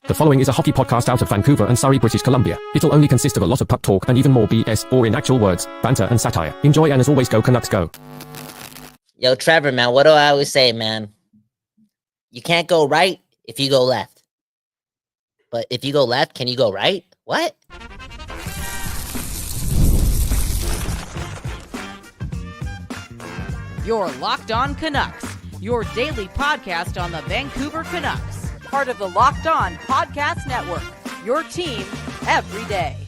The following is a hockey podcast out of Vancouver and Surrey, British Columbia. It'll only consist of a lot of puck talk and even more BS, or in actual words, banter and satire. Enjoy, and as always, go Canucks go. Yo, Trevor, man, what do I always say, man? You can't go right if you go left. But if you go left, can you go right? What? You're Locked On Canucks, your daily podcast on the Vancouver Canucks. Part of the Locked On Podcast Network, your team every day.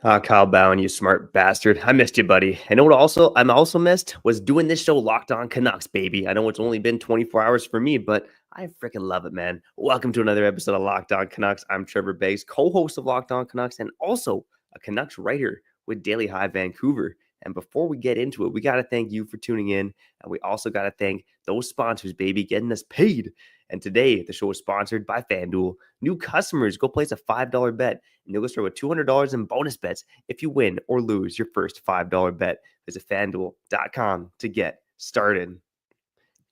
Kyle Bowen, you smart bastard. I missed you, buddy. And what I'm also missed was doing this show Locked On Canucks, baby. I know it's only been 24 hours for me, but I freaking love it, man. Welcome to another episode of Locked On Canucks. I'm Trevor Beggs, co-host of Locked On Canucks, and also a Canucks writer with Daily Hive Vancouver. And before we get into it, we got to thank you for tuning in. And we also got to thank those sponsors, baby, getting us paid. And today, the show is sponsored by FanDuel. New customers, go place a $5 bet, and you'll go start with $200 in bonus bets if you win or lose your first $5 bet. Visit FanDuel.com to get started.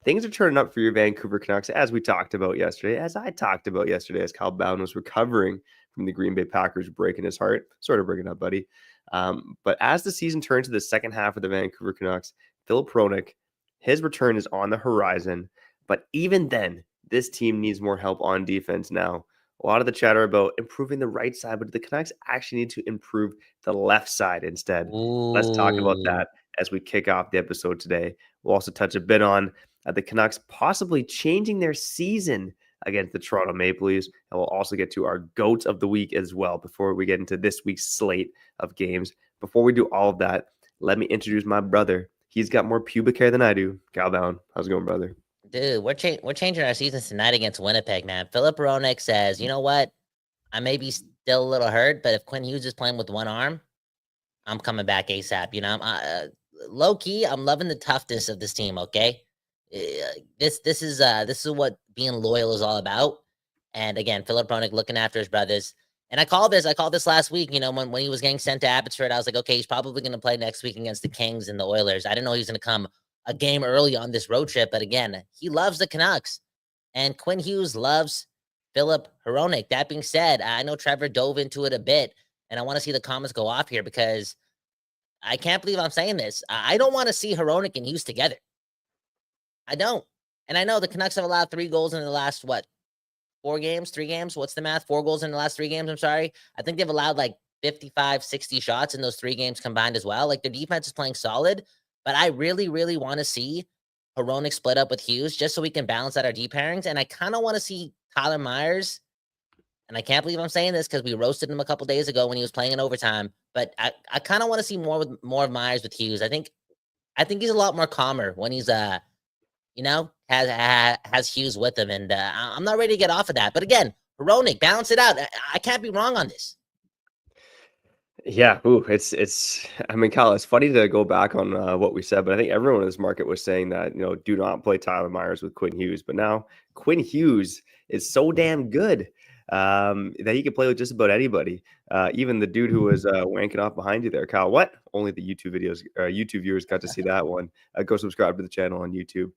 Things are turning up for your Vancouver Canucks, as we talked about yesterday, as I talked about yesterday, as Kyle Bowen was recovering from the Green Bay Packers breaking his heart. Sort of breaking up, buddy. But as the season turns to the second half of the Vancouver Canucks, Filip Hronek, his return is on the horizon. But even then, this team needs more help on defense now. A lot of the chatter about improving the right side, but the Canucks actually need to improve the left side instead. Ooh. Let's talk about that as we kick off the episode today. We'll also touch a bit on the Canucks possibly changing their season against the Toronto Maple Leafs. And we'll also get to our GOATs of the week as well before we get into this week's slate of games. Before we do all of that, let me introduce my brother. He's got more pubic hair than I do. Kyle Bowen, how's it going, brother? Dude, we're changing our season tonight against Winnipeg, man. Filip Hronek says, you know what? I may be still a little hurt, but if Quinn Hughes is playing with one arm, I'm coming back ASAP. You know, low key, I'm loving the toughness of this team. Okay, this is what being loyal is all about. And again, Filip Hronek looking after his brothers. And I called this last week. You know, when he was getting sent to Abbotsford, I was like, okay, he's probably going to play next week against the Kings and the Oilers. I didn't know he was going to come a game early on this road trip, but again, he loves the Canucks, and Quinn Hughes loves Filip Hronek. That being said, I know Trevor dove into it a bit, and I want to see the comments go off here because I can't believe I'm saying this. I don't want to see Hronek and Hughes together. I don't. And I know the Canucks have allowed 3 goals in the last, 4 games, 3 games? What's the math? 4 goals in the last 3 games, I'm sorry. I think they've allowed like 55, 60 shots in those 3 games combined as well. Like, their defense is playing solid. But I really, really want to see Hronek split up with Hughes just so we can balance out our D pairings. And I kind of want to see Tyler Myers. And I can't believe I'm saying this because we roasted him a couple days ago when he was playing in overtime. But I kind of want to see more of Myers with Hughes. I think he's a lot more calmer when he's has Hughes with him. And I'm not ready to get off of that. But again, Hronek, balance it out. I can't be wrong on this. Yeah, I mean, Kyle, it's funny to go back on what we said, but I think everyone in this market was saying that, do not play Tyler Myers with Quinn Hughes. But now Quinn Hughes is so damn good that he can play with just about anybody. Even the dude who was wanking off behind you there, Kyle. What? Only the YouTube viewers got to see that one. Go subscribe to the channel on YouTube.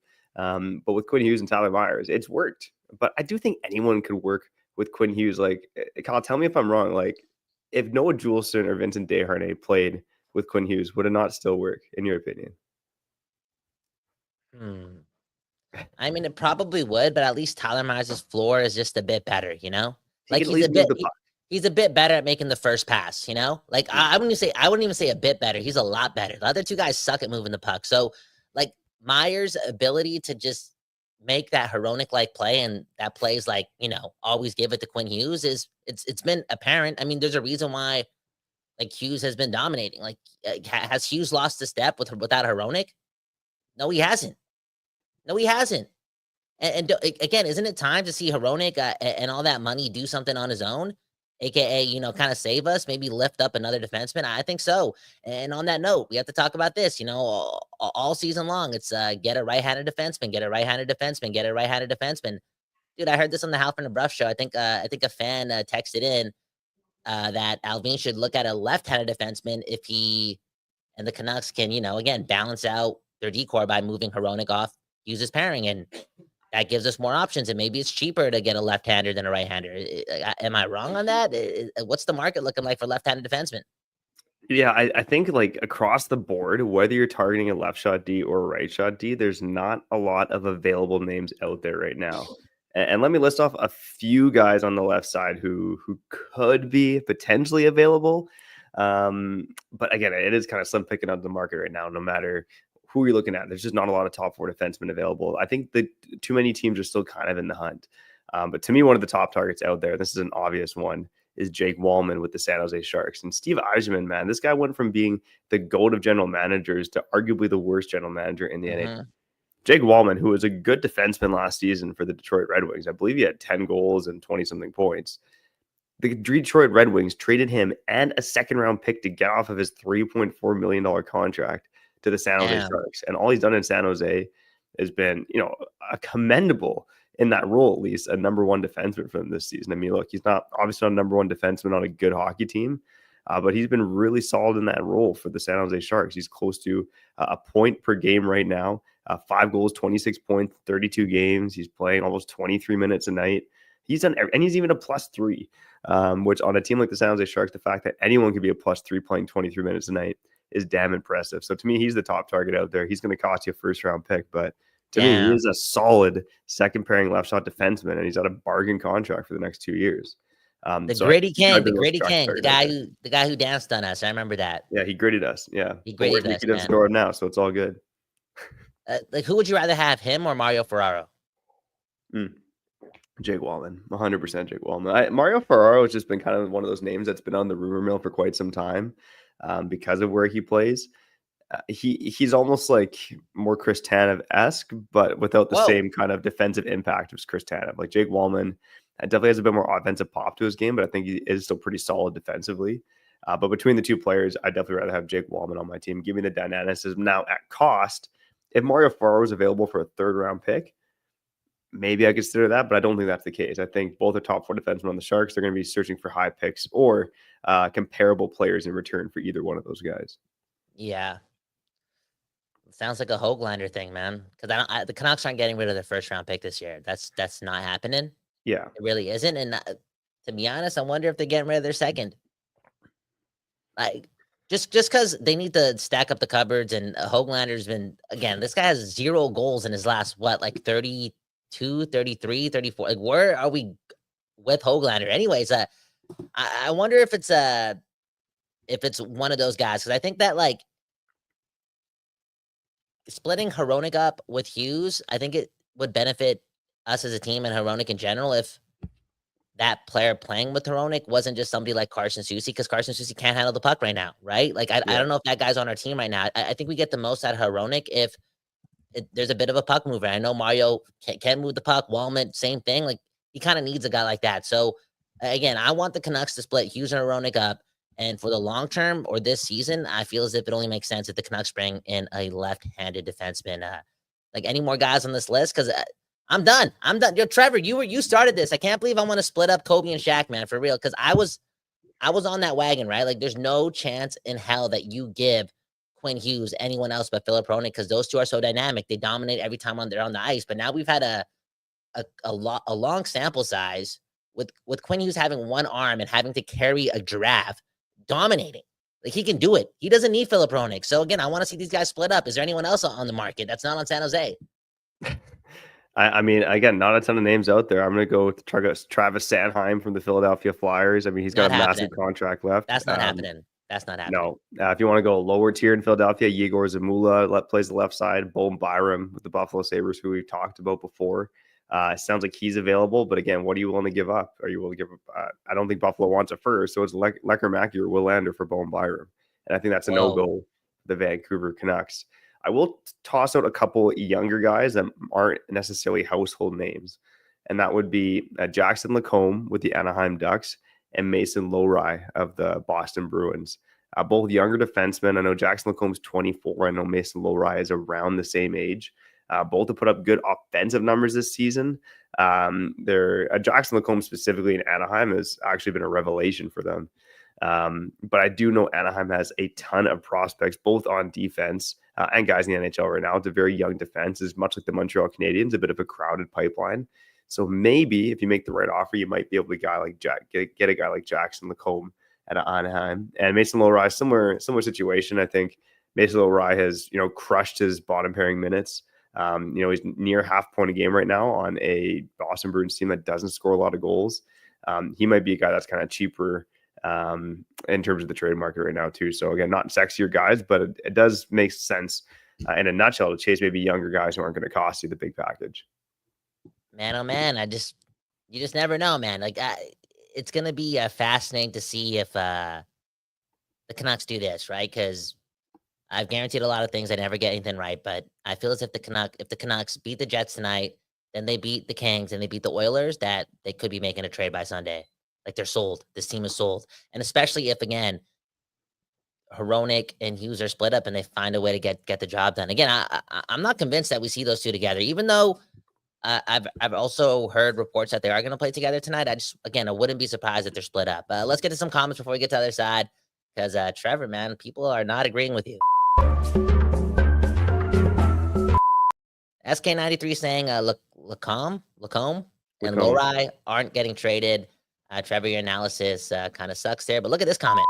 But with Quinn Hughes and Tyler Myers, it's worked. But I do think anyone could work with Quinn Hughes. Like, Kyle, tell me if I'm wrong. Like, if Noah Juleson or Vincent Desharnais played with Quinn Hughes, would it not still work, in your opinion? I mean, it probably would, but at least Tyler Myers' floor is just a bit better, Like, he's a bit better at making the first pass, Like, I wouldn't even say a bit better. He's a lot better. The other 2 guys suck at moving the puck. So, like, Myers' ability to just make that Hronek-like play, and that plays like, always give it to Quinn Hughes it's been apparent. I mean, there's a reason why like Hughes has been dominating. Like, has Hughes lost a step without Hronek? No, he hasn't. And again, isn't it time to see Hronek and all that money do something on his own? AKA, kind of save us, maybe lift up another defenseman. I think so. And on that note, we have to talk about this, all season long. It's get a right-handed defenseman, get a right-handed defenseman, get a right-handed defenseman. Dude, I heard this on the Half and the Bruff show. I think a fan texted in that Alvin should look at a left-handed defenseman if he and the Canucks can, again, balance out their decor by moving Hronek off Hughes' pairing. And that gives us more options, and maybe it's cheaper to get a left-hander than a right-hander. Am I wrong on that? What's the market looking like for left-handed defensemen? Yeah, I think like across the board, whether you're targeting a left shot D or a right shot D, there's not a lot of available names out there right now. And let me list off a few guys on the left side who could be potentially available. But again, it is kind of slim picking up the market right now, no matter who you're looking at. There's just not a lot of top 4 defensemen available. I think that too many teams are still kind of in the hunt. But to me, one of the top targets out there, this is an obvious one, is Jake Wallman with the San Jose Sharks. And Steve Yzerman, man, this guy went from being the GOAT of general managers to arguably the worst general manager in the NHL. Jake Wallman, who was a good defenseman last season for the Detroit Red Wings. I believe he had 10 goals and 20-something points. The Detroit Red Wings traded him and a second-round pick to get off of his $3.4 million contract to the San Jose Sharks. And all he's done in San Jose has been, a commendable, in that role, at least, a number one defenseman for them this season. I mean, look, he's not obviously not a number one defenseman on a good hockey team, but he's been really solid in that role for the San Jose Sharks. He's close to a point per game right now, 5 goals, 26 points, 32 games. He's playing almost 23 minutes a night. He's done, and he's even a +3, which on a team like the San Jose Sharks, the fact that anyone could be a +3 playing 23 minutes a night is damn impressive. So to me, he's the top target out there. He's going to cost you a first-round pick, but to me, he is a solid second pairing left shot defenseman, and he's got a bargain contract for the next 2 years. The Gritty King, the guy who danced on us. I remember that. Yeah, he gritted us. Yeah, he gritted us. He doesn't score now, so it's all good. Like, who would you rather have, him or Mario Ferraro? Jake Wallman, 100% Jake Wallman. Mario Ferraro has just been kind of one of those names that's been on the rumor mill for quite some time because of where he plays. He's almost like more Chris Tanev-esque, but without the same kind of defensive impact as Chris Tanev. Like Jake Wallman definitely has a bit more offensive pop to his game, but I think he is still pretty solid defensively. But between the two players, I'd definitely rather have Jake Wallman on my team. Give me the dynamicism. Now at cost, if Mario Ferraro is available for a 3rd-round pick, maybe I consider that, but I don't think that's the case. I think both are top 4 defensemen on the Sharks. They're going to be searching for high picks or comparable players in return for either one of those guys. Yeah. Sounds like a Höglander thing, man. Because the Canucks aren't getting rid of their 1st-round pick this year. That's not happening. Yeah, it really isn't. And to be honest, I wonder if they're getting rid of their 2nd. Like, just because they need to stack up the cupboards, and Höglander's been, again, this guy has 0 goals in his last 32, 33, 34. Like, where are we with Höglander? Anyways, I wonder if it's one of those guys, because I think that, like, splitting Hronek up with Hughes, I think it would benefit us as a team and Hronek in general if that player playing with Hronek wasn't just somebody like Carson Soucy, because Carson Soucy can't handle the puck right now, right? Like, I don't know if that guy's on our team right now. I think we get the most out of Hronek if there's a bit of a puck mover. I know Mario can move the puck. Wallman, same thing. Like, he kind of needs a guy like that. So, again, I want the Canucks to split Hughes and Hronek up. And for the long term or this season, I feel as if it only makes sense if the Canucks bring in a left-handed defenseman. Like, any more guys on this list? Because I'm done. Yo, Trevor, you started this. I can't believe I want to split up Kobe and Shaq, man, for real. Because I was on that wagon, right? Like, there's no chance in hell that you give Quinn Hughes anyone else but Philip Hronek, because those two are so dynamic. They dominate every time they're on the ice. But now we've had a long sample size with Quinn Hughes having one arm and having to carry a giraffe, dominating. Like, he can do it. He doesn't need Philip Hronek. So again, I want to see these guys split up. Is there anyone else on the market that's not on San Jose? I mean, again, not a ton of names out there. I'm going to go with Travis Sanheim from the Philadelphia Flyers. I mean, he's got a massive contract left. That's not happening. That's not happening. No. If you want to go lower tier in Philadelphia, Yegor Zamula plays the left side. Bo Byram with the Buffalo Sabres, who we've talked about before. Sounds like he's available, but again, what are you willing to give up? Are you willing to give up? I don't think Buffalo wants a first, so it's Lecker-Mackey or Willander for Bo Byram. And I think that's a no-go for the Vancouver Canucks. I will toss out a couple younger guys that aren't necessarily household names, and that would be Jackson Lacombe with the Anaheim Ducks and Mason Lowry of the Boston Bruins. Both younger defensemen. I know Jackson Lacombe's 24. I know Mason Lowry is around the same age. Both have put up good offensive numbers this season. Jackson Lacombe specifically in Anaheim has actually been a revelation for them. But I do know Anaheim has a ton of prospects, both on defense and guys in the NHL right now. It's a very young defense. It's much like the Montreal Canadiens, a bit of a crowded pipeline. So maybe if you make the right offer, you might be able to get a guy like Jackson Lacombe at Anaheim. And Mason Lohrei, similar situation. I think Mason Lohrei has, crushed his bottom pairing minutes. He's near half point a game right now on a Boston Bruins team that doesn't score a lot of goals. He might be a guy that's kind of cheaper in terms of the trade market right now too. So again, not sexier guys, but it does make sense in a nutshell to chase maybe younger guys who aren't going to cost you the big package. Man, oh man, you just never know, man. Like it's going to be fascinating to see if the Canucks do this, right? Because I've guaranteed a lot of things. I never get anything right, but I feel as if the Canucks beat the Jets tonight, then they beat the Kings and they beat the Oilers, that they could be making a trade by Sunday. Like they're sold. This team is sold. And especially if, again, Hronek and Hughes are split up and they find a way to get the job done. Again, I'm not convinced that we see those two together, even though I've also heard reports that they are going to play together tonight. I wouldn't be surprised if they're split up. Let's get to some comments before we get to the other side, because Trevor, man, people are not agreeing with you. SK93 saying Lacombe and Lohrei aren't getting traded. Trevor, your analysis kind of sucks there, but look at this comment.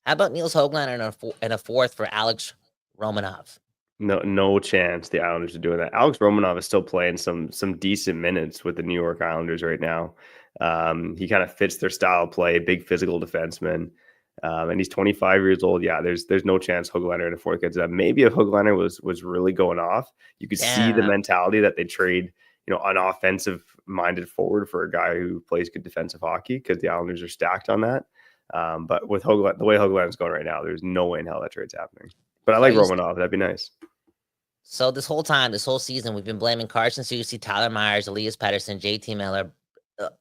How about Niels Höglander and a fourth for Alex Romanov? No chance the Islanders are doing that. Alex Romanov is still playing some decent minutes with the New York Islanders right now. He kind of fits their style of play, big physical defenseman. And he's 25 years old. Yeah, there's no chance Höglander and a fourth gets that. Maybe if Höglander was really going off, you could see the mentality that they trade, an offensive-minded forward for a guy who plays good defensive hockey, because the Islanders are stacked on that. But with the way Höglander's going right now, there's no way in hell that trade's happening. But I like Romanov. That'd be nice. So this whole season, we've been blaming Carson Soucy, Tyler Myers, Elias Pettersson, JT Miller,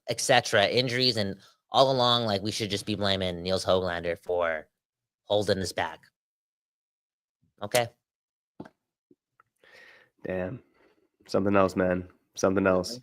etc., injuries, and all along, like, we should just be blaming Niels Höglander for holding us back. Okay. Damn. Something else, man. Something else.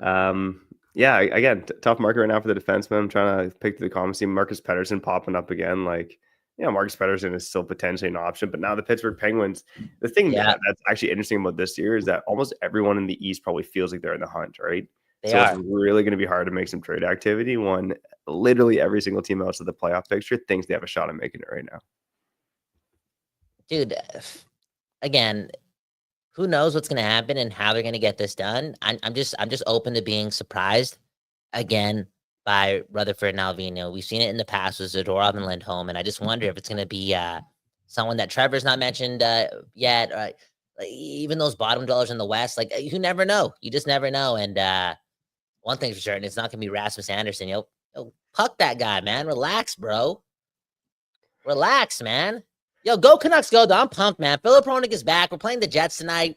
Yeah, again, tough market right now for the defenseman. I'm trying to pick through the comments. See Marcus Pettersson popping up again. Like, Marcus Pettersson is still potentially an option, but now the Pittsburgh Penguins, the thing that's actually interesting about this year is that almost everyone in the East probably feels like they're in the hunt, right? It's really going to be hard to make some trade activity when literally every single team outside the playoff picture thinks they have a shot at making it right now. Dude, again, who knows what's going to happen and how they're going to get this done? I'm just open to being surprised again by Rutherford and Alvino. We've seen it in the past with Zadorov and Lindholm, and I just wonder if it's going to be someone that Trevor's not mentioned yet, or even those bottom dwellers in the West. Like, you never know. You just never know. And one thing's for certain, it's not going to be Rasmus Anderson. Yo, puck that guy, man. Relax, bro. Relax, man. Yo, go Canucks, go. I'm pumped, man. Filip Hronek is back. We're playing the Jets tonight.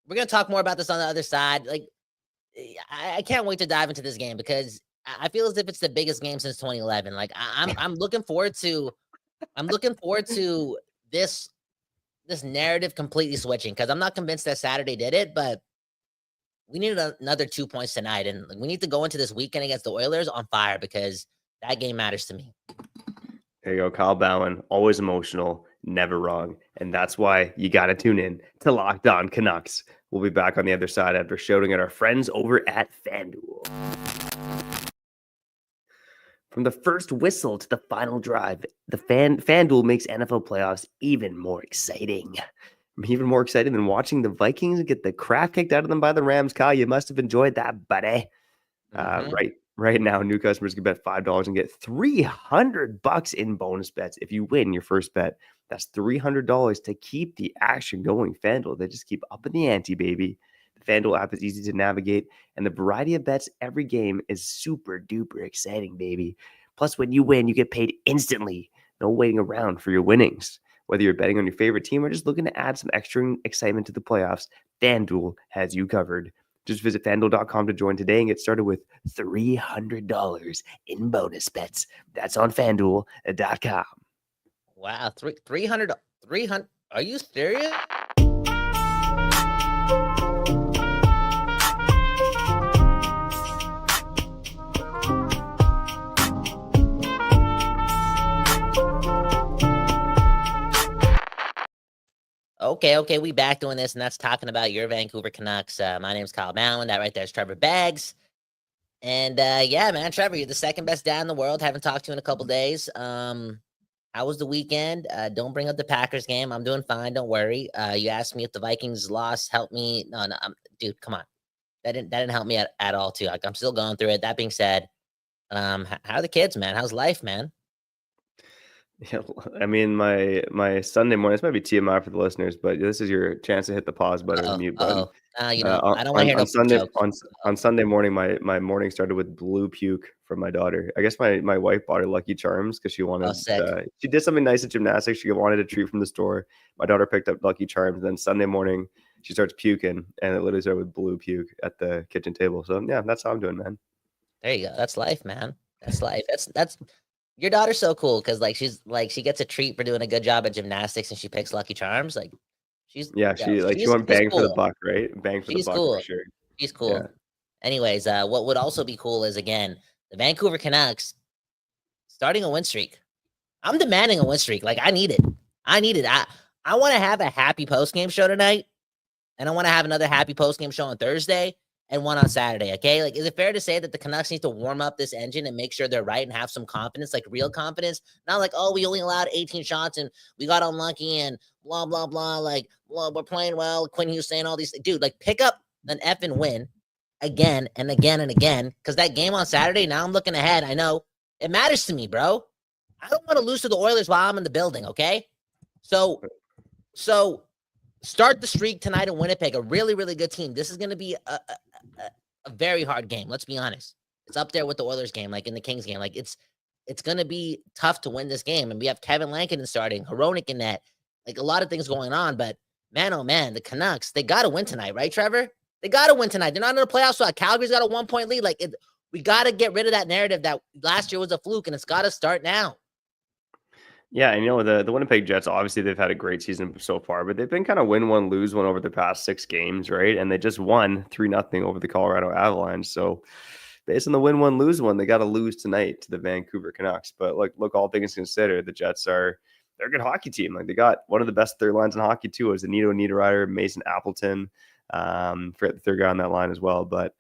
We're going to talk more about this on the other side. Like, I can't wait to dive into this game, because I feel as if it's the biggest game since 2011. Like, I'm looking forward to this narrative completely switching, because I'm not convinced that Saturday did it, but we need another 2 points tonight, and we need to go into this weekend against the Oilers on fire, because that game matters to me. There you go, Kyle Bowen, always emotional, never wrong, and that's why you got to tune in to Locked On Canucks. We'll be back on the other side after shouting at our friends over at FanDuel. From the first whistle to the final drive, the FanDuel makes NFL playoffs even more exciting. Even more exciting than watching the Vikings get the crap kicked out of them by the Rams. Kyle, you must have enjoyed that, buddy. Right now, new customers can bet $5 and get $300 in bonus bets if you win your first bet. That's $300 to keep the action going. FanDuel, they just keep upping the ante, baby. The FanDuel app is easy to navigate, and the variety of bets every game is super duper exciting, baby. Plus, when you win, you get paid instantly. No waiting around for your winnings. Whether you're betting on your favorite team or just looking to add some extra excitement to the playoffs, FanDuel has you covered. Just visit FanDuel.com to join today and get started with $300 in bonus bets. That's on FanDuel.com. Wow, 300. Are you serious? Okay, we back doing this, and that's talking about your Vancouver Canucks. My name's Kyle Bowen. That right there is Trevor Baggs. And yeah, man, Trevor, you're the second best dad in the world. Haven't talked to you in a couple days. How was the weekend? Don't bring up the Packers game. I'm doing fine. Don't worry. You asked me if the Vikings lost helped me. No, dude, come on. That didn't help me at all, too. Like, I'm still going through it. That being said, how are the kids, man? How's life, man? Yeah, I mean, my Sunday morning. This might be TMI for the listeners, but this is your chance to hit the pause button and mute button. You know, I don't want to hear no Sunday jokes. on Sunday morning. My morning started with blue puke from my daughter. I guess my wife bought her Lucky Charms because she wanted. She did something nice at gymnastics. She wanted a treat from the store. My daughter picked up Lucky Charms. Then Sunday morning she starts puking, and it literally started with blue puke at the kitchen table. So yeah, that's how I'm doing, man. There you go. That's life, man. That's life. That's. Your daughter's so cool because she gets a treat for doing a good job at gymnastics and she picks Lucky Charms. Like she went bang for the buck, right? Bang for the buck for sure. She's cool. Yeah. Anyways, what would also be cool is again the Vancouver Canucks starting a win streak. I'm demanding a win streak. Like I need it. I want to have a happy post game show tonight, and I want to have another happy post game show on Thursday. And one on Saturday, okay? Like, is it fair to say that the Canucks need to warm up this engine and make sure they're right and have some confidence, like real confidence? Not like, oh, we only allowed 18 shots and we got unlucky and blah, blah, blah. Like, well, we're playing well. Quinn Hughes saying all these things. Dude, like, pick up an effing win again and again and again. Because that game on Saturday, now I'm looking ahead. I know it matters to me, bro. I don't want to lose to the Oilers while I'm in the building, okay? So start the streak tonight in Winnipeg, a really, really good team. This is going to be a very hard game. Let's be honest. It's up there with the Oilers game, like in the Kings game. Like it's going to be tough to win this game. And we have Kevin Lankinen starting, Hronek in net, like a lot of things going on. But man, oh man, the Canucks, they got to win tonight, right, Trevor? They got to win tonight. They're not in the playoffs. So Calgary's got a 1-point lead. Like we got to get rid of that narrative that last year was a fluke, and it's got to start now. Yeah, and the Winnipeg Jets, obviously they've had a great season so far, but they've been kind of win one, lose one over the past 6 games, right? And they just won 3-0 over the Colorado Avalanche. So based on the win one, lose one, they got to lose tonight to the Vancouver Canucks. But look, all things considered, the Jets they're a good hockey team. Like they got one of the best third lines in hockey too, is Anito Niederreiter, Mason Appleton, for the third guy on that line as well. But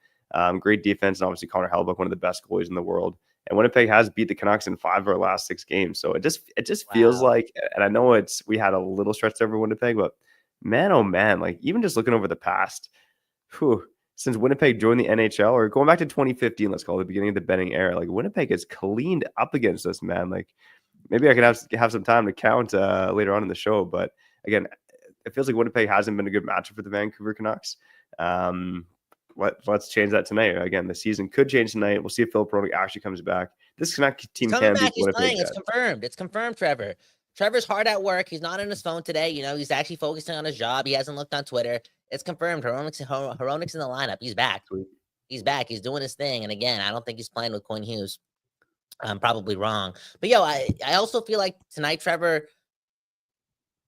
great defense, and obviously Connor Hellebuyck, one of the best goalies in the world. And Winnipeg has beat the Canucks in 5 of our last 6 games. So it just feels like, and I know we had a little stretch over Winnipeg, but man, oh man, like even just looking over the past, since Winnipeg joined the NHL, or going back to 2015, let's call it the beginning of the Benning era, like Winnipeg has cleaned up against us, man. Like maybe I could have some time to count later on in the show. But again, it feels like Winnipeg hasn't been a good matchup for the Vancouver Canucks. Let's change that tonight. Again, the season could change tonight. We'll see if Philip Hronek actually comes back. This Canuck team can beat Winnipeg. It's confirmed. It's confirmed, Trevor. Trevor's hard at work. He's not on his phone today. You know, he's actually focusing on his job. He hasn't looked on Twitter. It's confirmed. Hronek's in the lineup. He's back. Sweet. He's back. He's doing his thing. And again, I don't think he's playing with Quinn Hughes. I'm probably wrong. But I also feel like tonight, Trevor,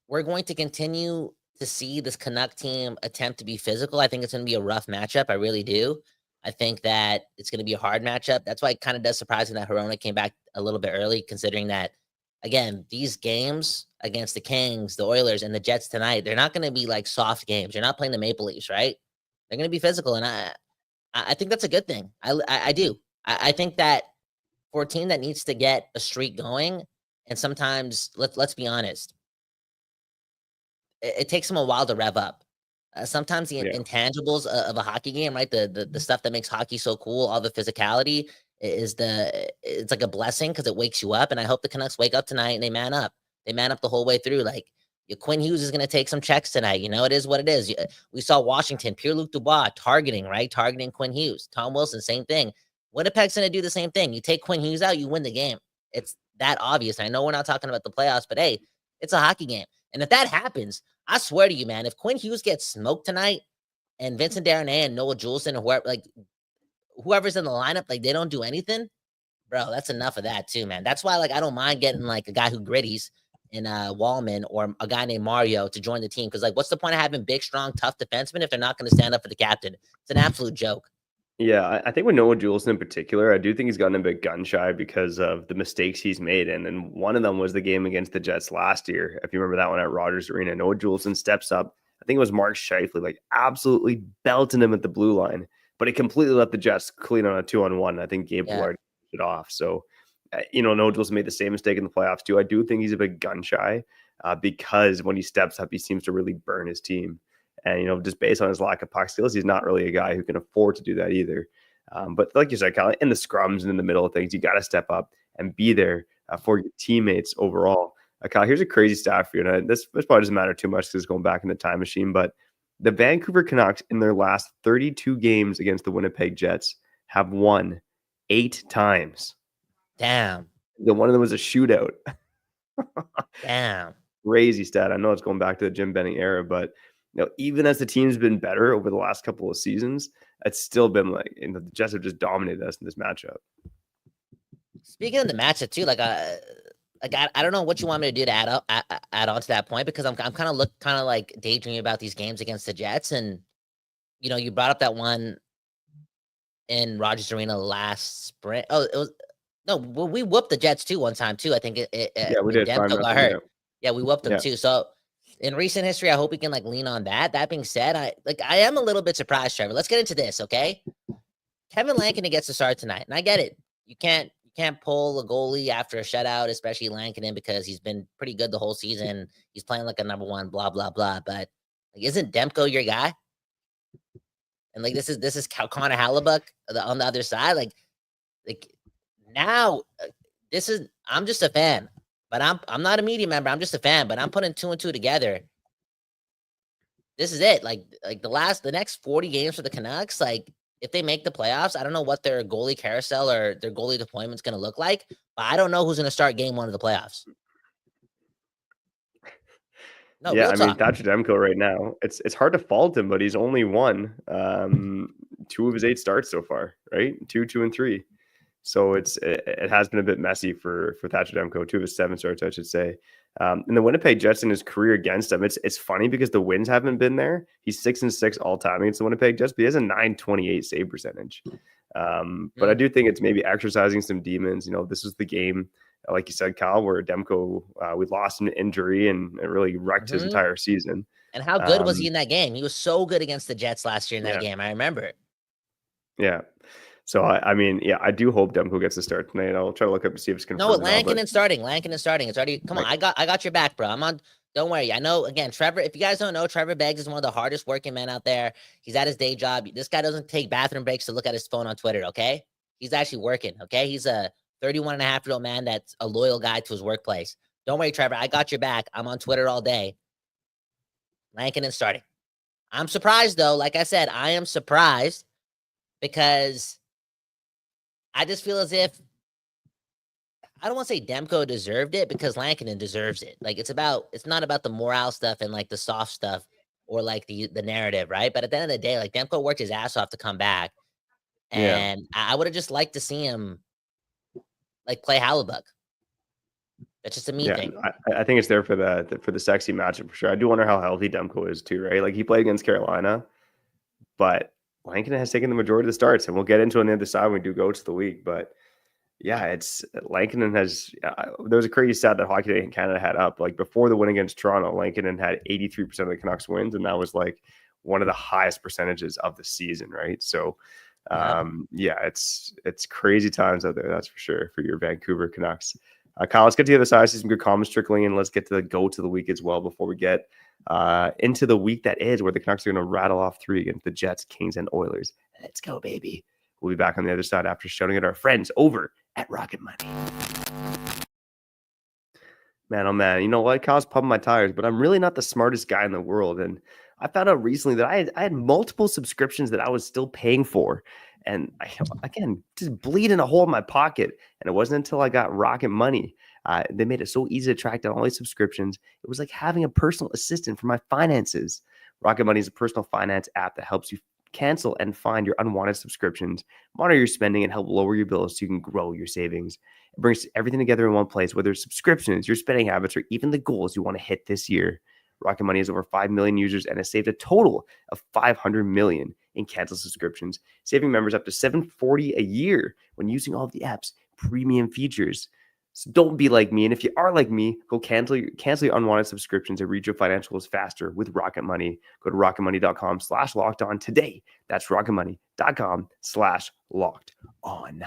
we're going to continue to see this Canuck team attempt to be physical. I think it's going to be a rough matchup. I really do. I think that it's going to be a hard matchup. That's why it kind of does surprise me that Hronek came back a little bit early, considering that, again, these games against the Kings, the Oilers, and the Jets tonight, they're not going to be like soft games. You're not playing the Maple Leafs, right? They're going to be physical, and I think that's a good thing. I do. I think that for a team that needs to get a streak going, and sometimes, let's be honest, it takes them a while to rev up. Sometimes the intangibles of a hockey game, right? The stuff that makes hockey so cool, all the physicality it's like a blessing because it wakes you up. And I hope the Canucks wake up tonight and they man up. They man up the whole way through. Like Quinn Hughes is going to take some checks tonight. You know, it is what it is. We saw Washington, Pierre-Luc Dubois targeting Quinn Hughes. Tom Wilson, same thing. Winnipeg's going to do the same thing. You take Quinn Hughes out, you win the game. It's that obvious. I know we're not talking about the playoffs, but hey, it's a hockey game. And if that happens, I swear to you, man, if Quinn Hughes gets smoked tonight and Vincent Darnay and Noah Juleson or whoever's in the lineup, like they don't do anything, bro, that's enough of that too, man. That's why I don't mind getting like a guy who gritties in Wallman or a guy named Mario to join the team. Because what's the point of having big, strong, tough defensemen if they're not going to stand up for the captain? It's an absolute joke. Yeah, I think with Noah Juleson in particular, I do think he's gotten a bit gun shy because of the mistakes he's made. And one of them was the game against the Jets last year. If you remember that one at Rogers Arena, Noah Juleson steps up. I think it was Mark Scheifele, like absolutely belting him at the blue line, but he completely let the Jets clean on a 2-on-1. I think Gabe Villard it off. So, Noah Juleson made the same mistake in the playoffs too. I do think he's a bit gun shy because when he steps up, he seems to really burn his team. And, just based on his lack of puck skills, he's not really a guy who can afford to do that either. But like you said, Kyle, in the scrums and in the middle of things, you got to step up and be there for your teammates overall. Kyle, here's a crazy stat for you. And this probably doesn't matter too much because it's going back in the time machine. But the Vancouver Canucks in their last 32 games against the Winnipeg Jets have won 8 times. Damn. One of them was a shootout. Damn. Crazy stat. I know it's going back to the Jim Benning era, but even as the team's been better over the last couple of seasons, it's still been like the Jets have just dominated us in this matchup. Speaking of the matchup too, I don't know what you want me to do to add on to that point, because I'm kind of like daydreaming about these games against the Jets, and you brought up that one in Rogers Arena last spring. Oh, it was we whooped the Jets too one time too. I think we did. Demko got hurt. Yeah, we whooped them too. So in recent history, I hope we can lean on that. That being said, I am a little bit surprised, Trevor. Let's get into this, okay? Kevin Lankinen gets to start tonight, and I get it. You can't pull a goalie after a shutout, especially Lankinen, because he's been pretty good the whole season. He's playing like a number one, blah blah blah. But isn't Demko your guy? And this is Connor Hellebuyck on the other side. Now, I'm just a fan. But I'm not a media member. I'm just a fan. But I'm putting 2 and 2 together. This is it. The next 40 games for the Canucks. If they make the playoffs, I don't know what their goalie carousel or their goalie deployment is going to look like. But I don't know who's going to start game 1 of the playoffs. No, yeah, Thatcher Demko right now. It's hard to fault him, but he's only won 2 of his 8 starts so far. Right, 2, 2, and 3. So it has been a bit messy for Thatcher Demko, 2 of his 7 starts, I should say. And the Winnipeg Jets in his career against them, it's funny because the wins haven't been there. He's 6-6 all time against the Winnipeg Jets, but he has a .928 save percentage. But I do think it's maybe exercising some demons. This was the game, like you said, Kyle, where Demko we lost an injury and it really wrecked his entire season. And how good was he in that game? He was so good against the Jets last year in that game. I remember it. Yeah. So, I do hope Demko gets a start tonight. I'll try to look up to see if it's confirmed. No, Lankinen's starting. It's already, come on, I got your back, bro. I'm on, don't worry. I know, again, Trevor, if you guys don't know, Trevor Beggs is one of the hardest working men out there. He's at his day job. This guy doesn't take bathroom breaks to look at his phone on Twitter, okay? He's actually working, okay? He's a 31-and-a-half-year-old man that's a loyal guy to his workplace. Don't worry, Trevor, I got your back. I'm on Twitter all day. Lankinen's starting. I'm surprised, though. Like I said, I am surprised because I just feel as if I don't want to say Demko deserved it, because Lankinen deserves it. It's not about the morale stuff and the soft stuff or the narrative, right? But at the end of the day, Demko worked his ass off to come back, and I would have just liked to see him play Hellebuyck. That's just a me thing. I think it's there for the sexy matchup for sure. I do wonder how healthy Demko is too, right? He played against Carolina, but Lankinen has taken the majority of the starts, and we'll get into it on the other side when we do go to the week. But yeah, it's Lankinen has. There was a crazy stat that Hockey Day in Canada had up. Before the win against Toronto, Lankinen had 83% of the Canucks wins, and that was one of the highest percentages of the season, right? So, it's crazy times out there, that's for sure, for your Vancouver Canucks. Kyle, let's get to the other side. I see some good comments trickling in. Let's get to the go to the week as well before we get into the week that is, where the Canucks are going to rattle off 3 against the Jets, Kings, and Oilers. Let's go, baby. We'll be back on the other side after shouting at our friends over at Rocket Money. Man, oh man, you know what? Kyle's pumping my tires, but I'm really not the smartest guy in the world. And I found out recently that I had multiple subscriptions that I was still paying for. And again, just bleeding a hole in my pocket. And it wasn't until I got Rocket Money. They made it so easy to track down all these subscriptions. It was like having a personal assistant for my finances. Rocket Money is a personal finance app that helps you cancel and find your unwanted subscriptions, monitor your spending, and help lower your bills so you can grow your savings. It brings everything together in one place, whether it's subscriptions, your spending habits, or even the goals you want to hit this year. Rocket Money has over 5 million users and has saved a total of $500 million and cancel subscriptions, saving members up to $740 a year when using all of the app's premium features. So don't be like me. And if you are like me, go cancel your unwanted subscriptions and reach your financials faster with Rocket Money. Go to rocketmoney.com/locked-on today. That's rocketmoney.com/locked-on.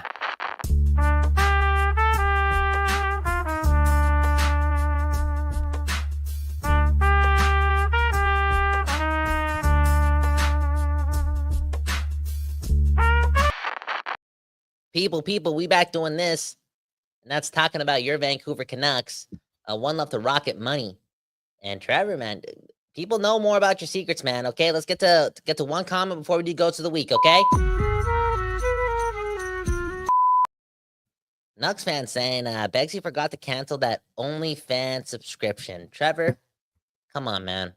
People, we back doing this. And that's talking about your Vancouver Canucks. One left to Rocket Money. And Trevor, man, people know more about your secrets, man. Okay, let's get to one comment before we do go to the week, okay? Nux fan saying, Beggsy forgot to cancel that OnlyFans subscription. Trevor, come on, man.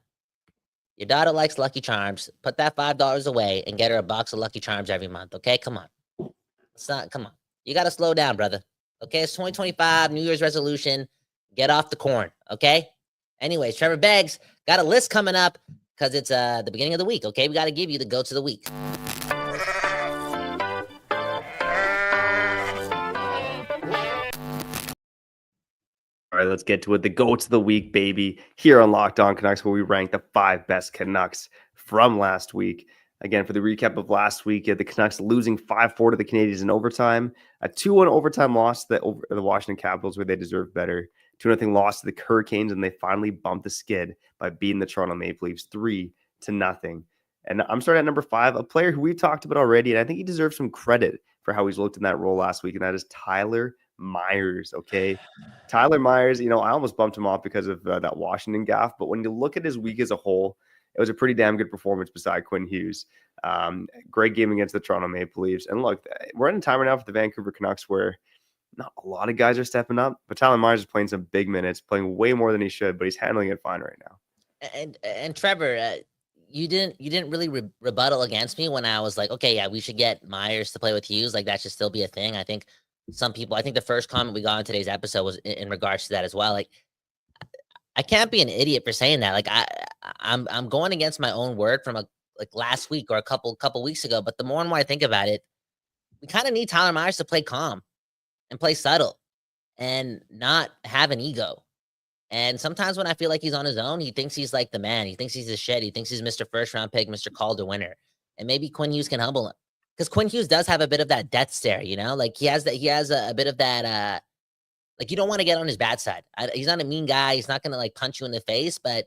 Your daughter likes Lucky Charms. Put that $5 away and get her a box of Lucky Charms every month, okay? Come on. Come on. You got to slow down, brother. Okay, it's 2025, New Year's resolution. Get off the corn, okay? Anyways, Trevor Beggs got a list coming up because it's the beginning of the week, okay? We got to give you the goats of the week. All right, let's get to it. The goats of the week, baby, here on Locked On Canucks, where we rank the 5 best Canucks from last week. Again, for the recap of last week, the Canucks losing 5-4 to the Canadiens in overtime, a 2-1 overtime loss to the Washington Capitals, where they deserve better, 2-0 loss to the Hurricanes, and they finally bumped the skid by beating the Toronto Maple Leafs 3-0. And I'm starting at number 5, a player who we've talked about already, and I think he deserves some credit for how he's looked in that role last week, and that is Tyler Myers, okay? Tyler Myers, I almost bumped him off because of that Washington gaffe, but when you look at his week as a whole, it was a pretty damn good performance beside Quinn Hughes. Great game against the Toronto Maple Leafs. And look, we're in a time right now for the Vancouver Canucks where not a lot of guys are stepping up, but Tyler Myers is playing some big minutes, playing way more than he should, but he's handling it fine right now. And Trevor, you didn't really rebuttal against me when I was like, okay, yeah, we should get Myers to play with Hughes. Like that should still be a thing. I think the first comment we got on today's episode was in regards to that as well. Like, I can't be an idiot for saying that. Like I'm going against my own word from last week or a couple weeks ago. But the more and more I think about it, we kind of need Tyler Myers to play calm and play subtle and not have an ego. And sometimes when I feel like he's on his own, he thinks he's like the man. He thinks he's the shit. He thinks he's Mr. First Round pick, Mr. Calder winner. And maybe Quinn Hughes can humble him, because Quinn Hughes does have a bit of that death stare. Like he has a bit of that. Like, you don't want to get on his bad side. He's not a mean guy. He's not going to, punch you in the face, but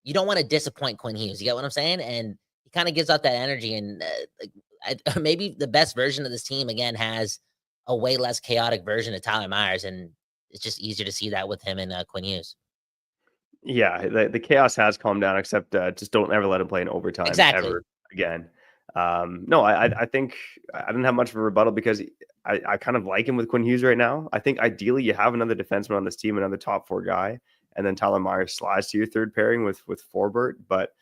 you don't want to disappoint Quinn Hughes. You get what I'm saying? And he kind of gives out that energy. And maybe the best version of this team, again, has a way less chaotic version of Tyler Myers. And it's just easier to see that with him and Quinn Hughes. Yeah, the chaos has calmed down, except just don't ever let him play in overtime ever again. No, I think I didn't have much of a rebuttal because I kind of like him with Quinn Hughes right now. I think ideally you have another defenseman on this team, another top 4 guy, and then Tyler Myers slides to your third pairing with Forbert. But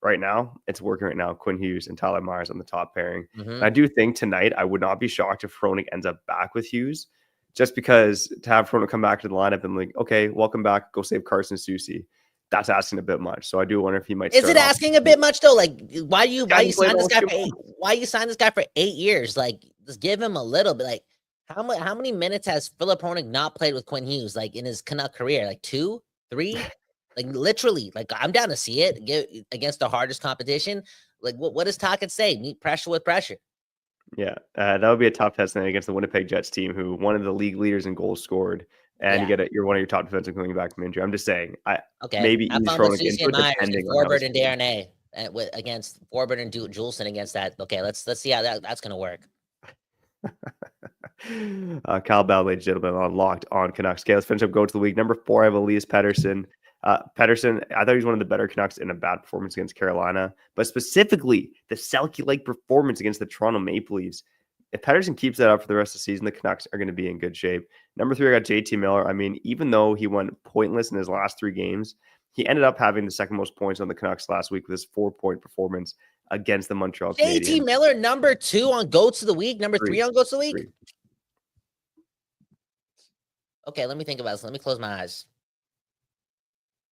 right now, it's working right now. Quinn Hughes and Tyler Myers on the top pairing. And I do think tonight I would not be shocked if Hronek ends up back with Hughes, just because to have Hronek come back to the lineup and okay, welcome back, go save Carson Soucy. That's asking a bit much. So I do wonder if he might. Is it asking a bit much though? Like, why you sign this guy for 8? Why you sign this guy for 8 years? Like, just give him a little bit. Like, how many minutes has Philip Hronek not played with Quinn Hughes? Like in his Canuck career, 2, 3, like literally. Like, I'm down to see it against the hardest competition. Like, what does Tocchet say? Meet pressure with pressure. Yeah, that would be a tough test against the Winnipeg Jets team, who one of the league leaders in goals scored. And you're one of your top defensive coming back from injury. I'm just saying, maybe ease Hronek into it depending on Forbert and Darnay against Forbert and Juleson against that. Okay, let's see how that's going to work. Kyle Bell, ladies and gentlemen, on Locked On Canucks. Okay, let's finish up. Go to the week. Number 4, I have Elias Pettersson. Pettersson, I thought he was one of the better Canucks in a bad performance against Carolina, but specifically the Selke-like performance against the Toronto Maple Leafs. If Pettersson keeps that up for the rest of the season, the Canucks are going to be in good shape. Number 3, I got JT Miller. I mean, even though he went pointless in his last 3 games, he ended up having the second most points on the Canucks last week with his 4-point performance against the Montreal Canadiens. JT Miller, number 2 on Goats of the Week, number 3 on Goats of the Week. 3. Okay, let me think about this. Let me close my eyes.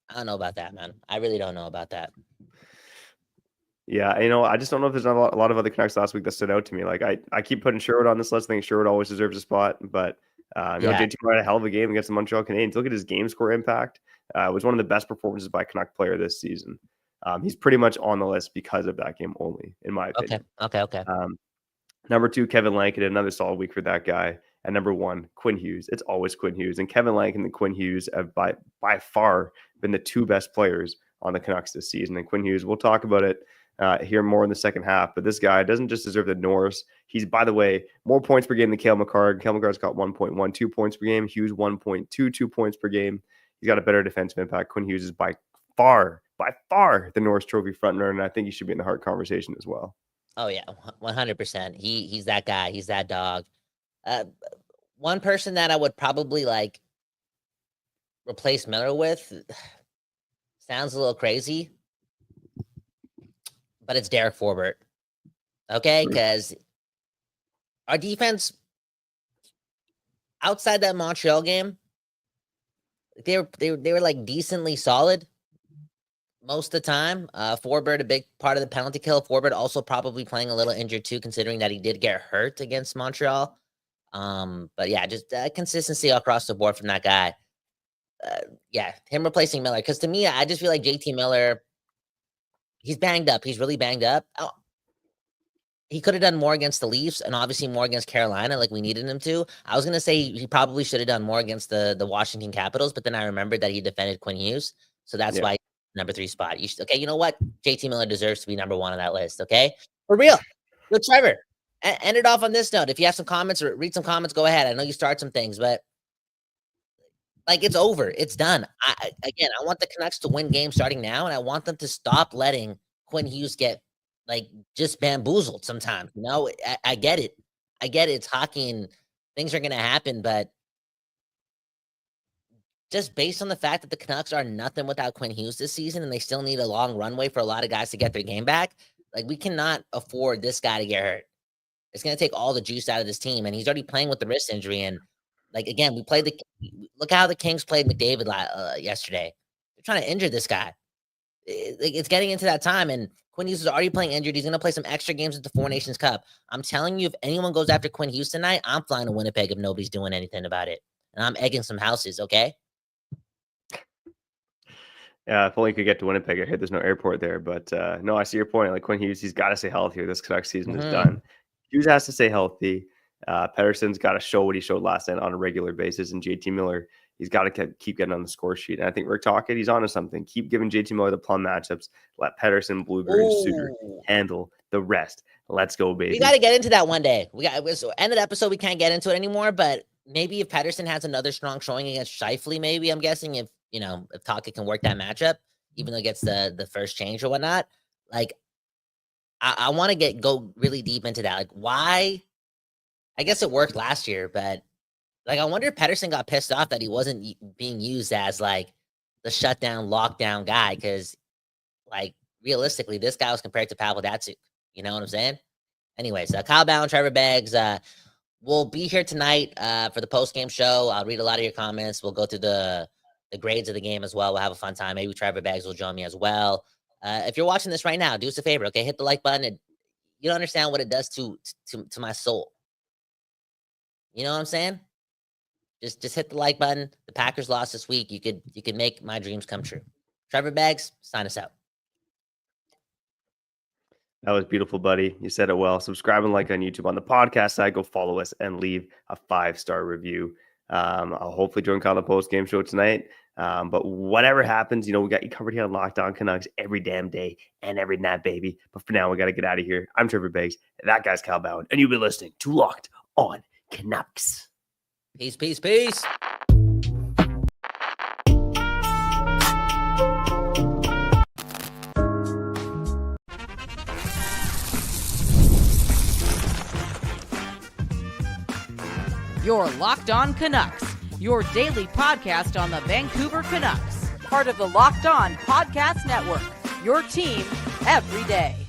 I don't know about that, man. I really don't know about that. Yeah, I just don't know if there's not a lot of other Canucks last week that stood out to me. Like I keep putting Sherwood on this list. I think Sherwood always deserves a spot, but Yeah. JT Miller had a hell of a game against the Montreal Canadiens. Look at his game score impact. It was one of the best performances by a Canuck player this season. He's pretty much on the list because of that game only, in my opinion. Okay. Number 2, Kevin Lankin, another solid week for that guy. And number 1, Quinn Hughes. It's always Quinn Hughes. And Kevin Lankin and Quinn Hughes have by far been the 2 best players on the Canucks this season. And Quinn Hughes, we'll talk about it here more in the second half. But this guy doesn't just deserve the Norris. He's, by the way, more points per game than Cale Makar. Cale Makar's got 1.12 points per game. Hughes 1.22 points per game. He's got a better defensive impact. Quinn Hughes is by far the Norris Trophy frontrunner, and I think he should be in the Hart conversation as well. Oh yeah, 100%. He's that guy. He's that dog. One person that I would probably replace Miller with sounds a little crazy, but it's Derek Forbort. Okay, because our defense outside that Montreal game, they were decently solid most of the time. Forbort, a big part of the penalty kill. Forbort also probably playing a little injured too, considering that he did get hurt against Montreal. But yeah, just consistency across the board from that guy. Yeah, him replacing Miller. Because to me, I just feel like JT Miller, he's banged up. He's really banged up. He could have done more against the Leafs and obviously more against Carolina, like we needed him to. I was going to say he probably should have done more against the Washington Capitals, but then I remembered that he defended Quinn Hughes. So that's why number 3 spot. Okay, you know what? JT Miller deserves to be number 1 on that list, okay? For real. Yo, Trevor, end it off on this note. If you have some comments or read some comments, go ahead. I know you start some things, but it's over. It's done. I want the Canucks to win games starting now, and I want them to stop letting Quinn Hughes get just bamboozled sometimes. I get it. It's hockey and things are going to happen, but just based on the fact that the Canucks are nothing without Quinn Hughes this season, and they still need a long runway for a lot of guys to get their game back, we cannot afford this guy to get hurt. It's going to take all the juice out of this team, and he's already playing with the wrist injury. And again, look how the Kings played McDavid yesterday. They're trying to injure this guy. It's getting into that time, and Quinn Hughes is already playing injured. He's going to play some extra games at the Four Nations Cup. I'm telling you, if anyone goes after Quinn Hughes tonight, I'm flying to Winnipeg if nobody's doing anything about it. And I'm egging some houses, okay? Yeah, if only you could get to Winnipeg. I heard there's no airport there, but no, I see your point. Quinn Hughes, he's got to stay healthy or this Canucks season is done. Hughes has to stay healthy. Pettersson's got to show what he showed last night on a regular basis, and JT Miller, he's got to keep getting on the score sheet. And I think Rick Tocchet, he's onto something. Keep giving JT Miller the plum matchups. Let Pettersson, Blueberry, and Suter handle the rest. Let's go, baby. We got to get into that one day. So end of the episode. We can't get into it anymore, but maybe if Pettersson has another strong showing against Scheifele, maybe I'm guessing if Tocchet can work that matchup, even though he gets the first change or whatnot, I want to go really deep into that. Why? I guess it worked last year, but I wonder if Pettersson got pissed off that he wasn't being used as the shutdown, lockdown guy. Because realistically, this guy was compared to Pavel Datsyuk. You know what I'm saying? Anyways, Kyle Bauer and Trevor Beggs will be here tonight for the post-game show. I'll read a lot of your comments. We'll go through the grades of the game as well. We'll have a fun time. Maybe Trevor Beggs will join me as well. If you're watching this right now, do us a favor, okay? Hit the like button. You don't understand what it does to my soul. You know what I'm saying? Just hit the like button. The Packers lost this week. You could make my dreams come true. Trevor Beggs, sign us out. That was beautiful, buddy. You said it well. Subscribe and like on YouTube. On the podcast side, go follow us and leave a 5-star review. I'll hopefully join Kyle on the post-game show tonight. But whatever happens, we got you covered here on Locked On Canucks every damn day and every night, baby. But for now, we got to get out of here. I'm Trevor Beggs. That guy's Kyle Bauer. And you've been listening to Locked On Canucks. Peace, peace, peace. You're Locked On Canucks, your daily podcast on the Vancouver Canucks, part of the Locked On Podcast Network, your team every day.